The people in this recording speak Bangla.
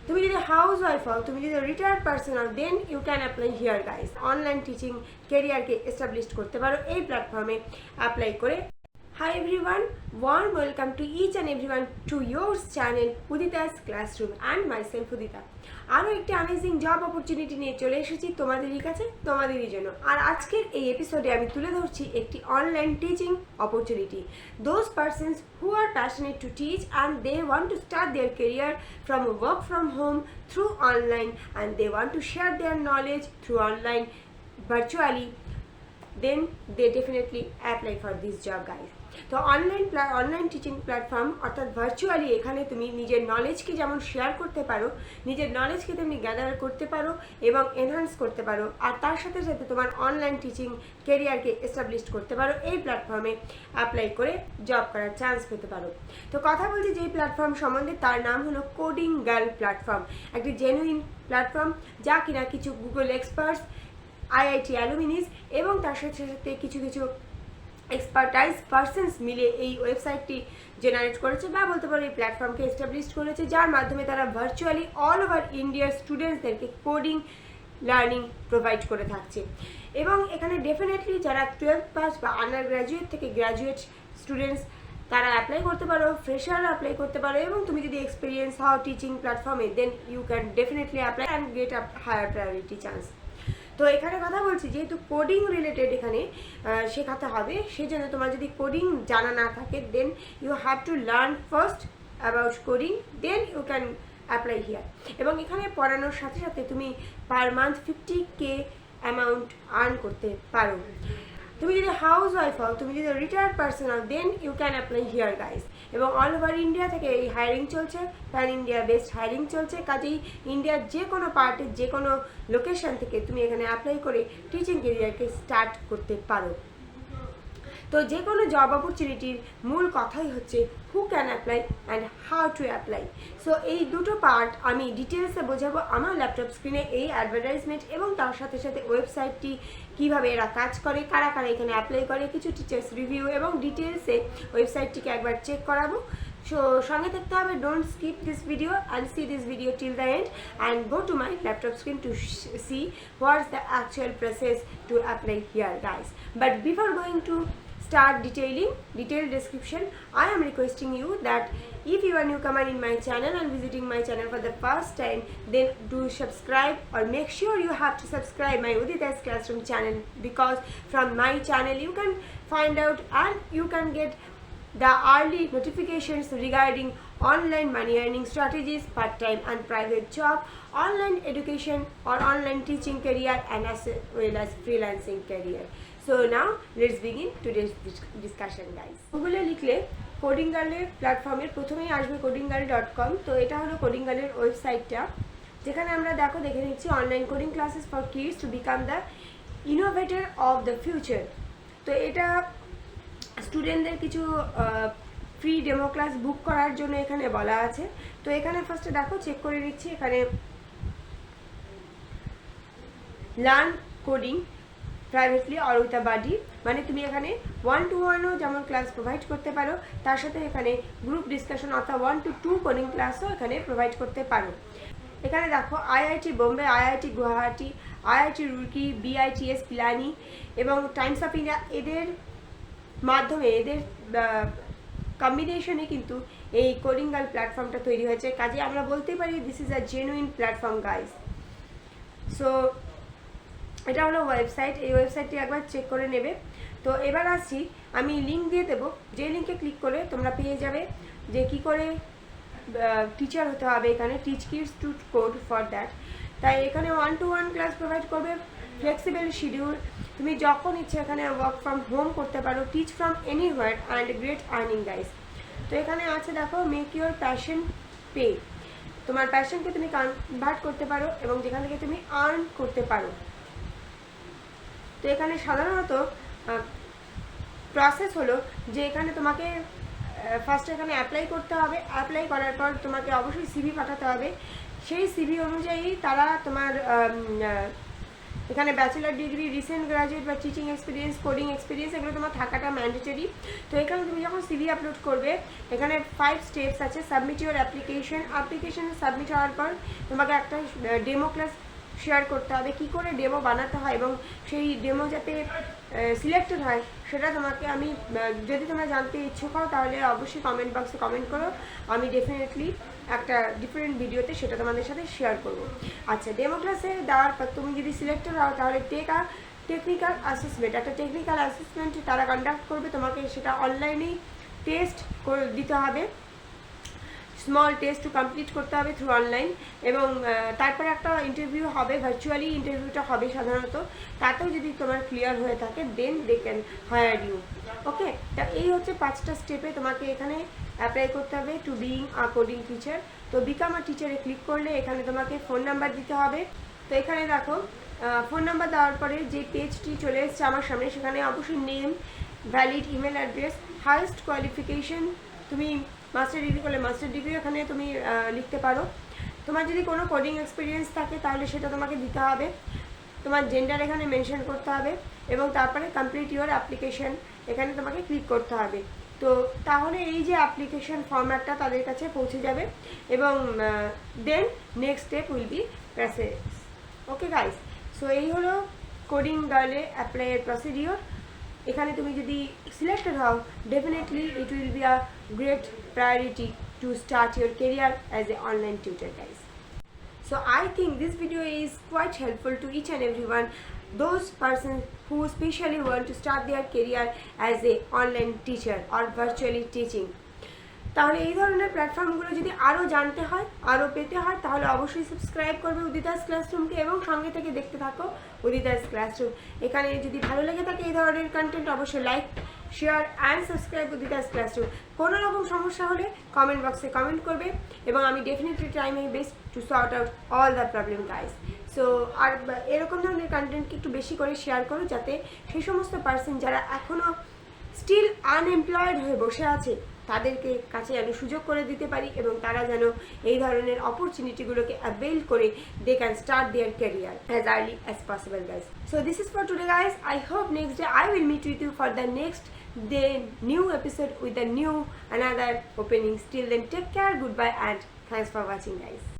তুমি যদি হাউস ওয়াইফ হও, তুমি যদি রিটায়ার্ড পার্সন হও, then you can apply here guys. Online teaching কেরিয়ারকে এস্টাবলিশ করতে পারো এই প্ল্যাটফর্মে অ্যাপ্লাই করে। Hi everyone, warm welcome to each and everyone to your channel Udita's Classroom and myself Udita. আরও একটি অ্যামেজিং জব অপরচুনিটি নিয়ে চলে এসেছি তোমাদেরই কাছে, তোমাদেরই জন্য। আর আজকের এই এপিসোডে আমি তুলে ধরছি একটি online teaching opportunity. Those persons who are passionate to teach and they want to start their career from work from home through online and they want to share their knowledge through online virtually, then they definitely apply for this job guys. তো অনলাইন টিচিং প্ল্যাটফর্ম অর্থাৎ ভার্চুয়ালি এখানে তুমি নিজের নলেজকে যেমন শেয়ার করতে পারো, নিজের নলেজকে তুমি গ্যাদার করতে পারো এবং এনহান্স করতে পারো, আর তার সাথে সাথে তোমার অনলাইন টিচিং কেরিয়ারকে এস্টাবলিশ করতে পারো এই প্ল্যাটফর্মে অ্যাপ্লাই করে জব করার চান্স পেতে পারো। তো কথা বলছি যেই প্ল্যাটফর্ম সম্বন্ধে, তার নাম হলো কোডিংগাল প্ল্যাটফর্ম। একটি জেনুইন প্ল্যাটফর্ম যা কিনা কিছু গুগল এক্সপার্টস, আইআইটি অ্যালুমিনিস এবং তার সাথে সাথে কিছু এক্সপার্টাইজ পার্সনস মিলে এই ওয়েবসাইটটি জেনারেট করেছে বা বলতে পারো এই প্ল্যাটফর্মকে এস্টাবলিশ করেছে, যার মাধ্যমে তারা ভার্চুয়ালি অল ওভার ইন্ডিয়ার স্টুডেন্টসদেরকে কোডিং লার্নিং প্রোভাইড করে থাকছে। এবং এখানে ডেফিনেটলি যারা 12th পাস বা আন্ডার গ্র্যাজুয়েট থেকে গ্র্যাজুয়েট স্টুডেন্টস তারা অ্যাপ্লাই করতে পারো, ফ্রেশাররা অ্যাপ্লাই করতে পারো, এবং তুমি যদি এক্সপিরিয়েন্স হও টিচিং প্ল্যাটফর্মে, then you can definitely apply and get a higher priority chance. তো এখানে কথা বলছি যেহেতু কোডিং রিলেটেড এখানে শেখাতে হবে, সেজন্য তোমার যদি কোডিং জানা না থাকে, then you have to learn first about coding, then you can apply here. এবং এখানে পড়ানোর সাথে সাথে তুমি per month 50K amount earn করতে পারো। তুমি যদি হাউস ওয়াইফ হও, তুমি যদি রিটায়ার্ড পার্সন হও, then you can apply here guys. এবং অল ওভার ইন্ডিয়া থেকে এই হায়ারিং চলছে, প্যান ইন্ডিয়া বেস্ট হায়ারিং চলছে, কাজেই ইন্ডিয়ার যে কোনো পার্টের যে কোনো লোকেশন থেকে তুমি এখানে অ্যাপ্লাই করে টিচিং কেরিয়ারকে স্টার্ট করতে পারো। তো যে কোনো জব অপরচুনিটির মূল কথাই হচ্ছে who can apply and how to apply. So এই দুটো পার্ট আমি ডিটেলসে বোঝাবো আমার ল্যাপটপ স্ক্রিনে, এই অ্যাডভার্টাইজমেন্ট এবং তার সাথে সাথে ওয়েবসাইটটি কীভাবে এরা কাজ করে, কারা কারা এখানে অ্যাপ্লাই করে, কিছু টিচার্স রিভিউ এবং ডিটেলসে ওয়েবসাইটটিকে একবার চেক করাবো। সো সঙ্গে থাকতে হবে, don't skip this video and see this video till the end and go to my laptop screen to see what's the actual process to apply here guys. But before going to start detailed description, I am requesting you that if you are newcomer in my channel and visiting my channel for the first time, then do subscribe or make sure you have to subscribe my Udita's Classroom channel, because from my channel you can find out and you can get the early notifications regarding online money earning strategies, part-time and private job, online education or online teaching career, and as well as freelancing career. So now let's begin today's discussion guys. গুগলে লিখলে কোডিংগালের প্ল্যাটফর্মের প্রথমেই আসবে codingal.com। তো এটা হলো কোডিংগালের ওয়েবসাইটটা, যেখানে আমরা দেখে নিচ্ছি online coding classes for kids to become the innovator of the future. তো এটা স্টুডেন্টদের কিছু ফ্রি ডেমো ক্লাস বুক করার জন্য এখানে বলা আছে। তো এখানে ফার্স্টে চেক করে নিচ্ছি, এখানে learn coding privately or with a buddy, মানে তুমি এখানে 1-to-1ও যেমন ক্লাস প্রোভাইড করতে পারো, তার সাথে এখানে গ্রুপ ডিসকাশন অর্থাৎ 1-to-2 কোডিং ক্লাসও এখানে প্রোভাইড করতে পারো। এখানে IIT Bombay, IIT Guwahati, IIT Roorkee, BITS Pilani এবং টাইমস অফ ইন্ডিয়া, এদের মাধ্যমে এদের কম্বিনেশনে কিন্তু এই কোডিংগাল প্ল্যাটফর্মটা তৈরি হয়েছে। কাজে আমরা বলতে পারি this is a genuine platform guys. So এটা হলো ওয়েবসাইট, এই ওয়েবসাইটটি একবার চেক করে নেবে। তো এবার আসছি, আমি লিঙ্ক দিয়ে দেবো, যে লিঙ্কে ক্লিক করে তোমরা পেয়ে যাবে যে কী করে টিচার হতে হবে, এখানে teach kids to code for that. তাই এখানে 1-to-1 ক্লাস প্রোভাইড করবে, ফ্লেক্সিবল শিডিউল, তুমি যখন ইচ্ছে এখানে ওয়ার্ক ফ্রম হোম করতে পারো, teach from anywhere and great earning guys. তো এখানে আছে মেক ইউর প্যাশন পে, তোমার প্যাশনকে তুমি কনভার্ট করতে পারো এবং যেখান থেকে তুমি আর্ন করতে পারো। তো এখানে সাধারণত প্রসেস হলো যে এখানে তোমাকে ফার্স্ট এখানে অ্যাপ্লাই করতে হবে, অ্যাপ্লাই করার পর তোমাকে অবশ্যই সিভি পাঠাতে হবে, সেই সিভি অনুযায়ী তারা তোমার এখানে ব্যাচেলার ডিগ্রি, রিসেন্ট গ্রাজুয়েট বা টিচিং এক্সপিরিয়েন্স, কোডিং এক্সপিরিয়েন্স এগুলো তোমার থাকাটা ম্যান্ডেটরি। তো এখানে তুমি যখন সিভি আপলোড করবে এখানে 5 স্টেপস আছে। সাবমিট ইউর অ্যাপ্লিকেশন সাবমিট হওয়ার পর তোমাকে একটা ডেমো ক্লাস শেয়ার করতে হবে, কী করে ডেমো বানাতে হয় এবং সেই ডেমো যাতে সিলেক্টেড হয় সেটা তোমাকে আমি, যদি তোমরা জানতে ইচ্ছুক হও তাহলে অবশ্যই কমেন্ট বক্সে কমেন্ট করো, আমি ডেফিনেটলি একটা ডিফারেন্ট ভিডিওতে সেটা তোমাদের সাথে শেয়ার করব। আচ্ছা, ডেমো ক্লাসে দেওয়ার পর তুমি যদি সিলেক্টেড হও তাহলে টেকনিক্যাল অ্যাসেসমেন্ট, একটা টেকনিক্যাল অ্যাসেসমেন্ট তারা কন্ডাক্ট করবে, তোমাকে সেটা অনলাইনেই টেস্ট করে দিতে হবে, স্মল টেস্ট টু কমপ্লিট করতে হবে থ্রু অনলাইন, এবং তারপরে একটা ইন্টারভিউ হবে, ভার্চুয়ালি ইন্টারভিউটা হবে সাধারণত, তাতেও যদি তোমার ক্লিয়ার হয়ে থাকে দেন দে ক্যান হায়ার ইউ। ওকে, তা এই হচ্ছে 5টা স্টেপে তোমাকে এখানে অ্যাপ্লাই করতে হবে to being a coding teacher. তো বিকাম আ টিচারে ক্লিক করলে এখানে তোমাকে ফোন নাম্বার দিতে হবে। তো এখানে দেখো ফোন নাম্বার দেওয়ার পরে যে পেজটি চলে এসছে আমার সামনে, সেখানে অবশ্যই name, valid email address, highest qualification, তুমি মাস্টার ডিগ্রি করলে মাস্টার ডিগ্রি এখানে তুমি লিখতে পারো। তোমার যদি কোনো কোডিং এক্সপিরিয়েন্স থাকে তাহলে সেটা তোমাকে দিতে হবে, তোমার জেন্ডার এখানে মেনশন করতে হবে, এবং তারপরে কমপ্লিট ইউর অ্যাপ্লিকেশন এখানে তোমাকে ক্লিক করতে হবে। তো তাহলে এই যে অ্যাপ্লিকেশন ফর্ম্যাটটা তাদের কাছে পৌঁছে যাবে, এবং then next step will be process. Okay guys, so এই হলো কোডিং গার্লে অ্যাপ্লাইয়ের প্রসিডিওর। এখানে তুমি যদি সিলেক্টেড হও definitely it will be a great priority to start your career as an online tutor, guys. So I think this video is quite helpful to each and everyone, those persons who especially want to start their career as a online teacher or virtually teaching. তাহলে এই ধরনের প্ল্যাটফর্মগুলো যদি আরও জানতে হয়, আরও পেতে হয়, তাহলে অবশ্যই সাবস্ক্রাইব করবে উদিতাস ক্লাসরুমকে এবং সঙ্গে থেকে দেখতে থাকো উদিতাস ক্লাসরুম। এখানে যদি ভালো লেগে থাকে এই ধরনের কন্টেন্ট অবশ্যই like, share and subscribe Udita's classroom. কোনো রকম সমস্যা হলে কমেন্ট বক্সে কমেন্ট করবে এবং আমি definitely try my best to sort out all the problem guys. So আর এরকম ধরনের কন্টেন্টকে একটু বেশি করে শেয়ার করো, যাতে সেই সমস্ত পার্সন যারা এখনও স্টিল আনএমপ্লয়েড হয়ে বসে আছে তাদেরকে কাছে যেন সুযোগ করে দিতে পারি এবং তারা যেন এই ধরনের অপরচুনিটিগুলোকে অ্যাভেল করে they can start their career as early as possible guys. So this is for today guys. I hope next day I will meet with you for the next day new episode with a new another openings. Till then, take care, goodbye, and thanks for watching guys.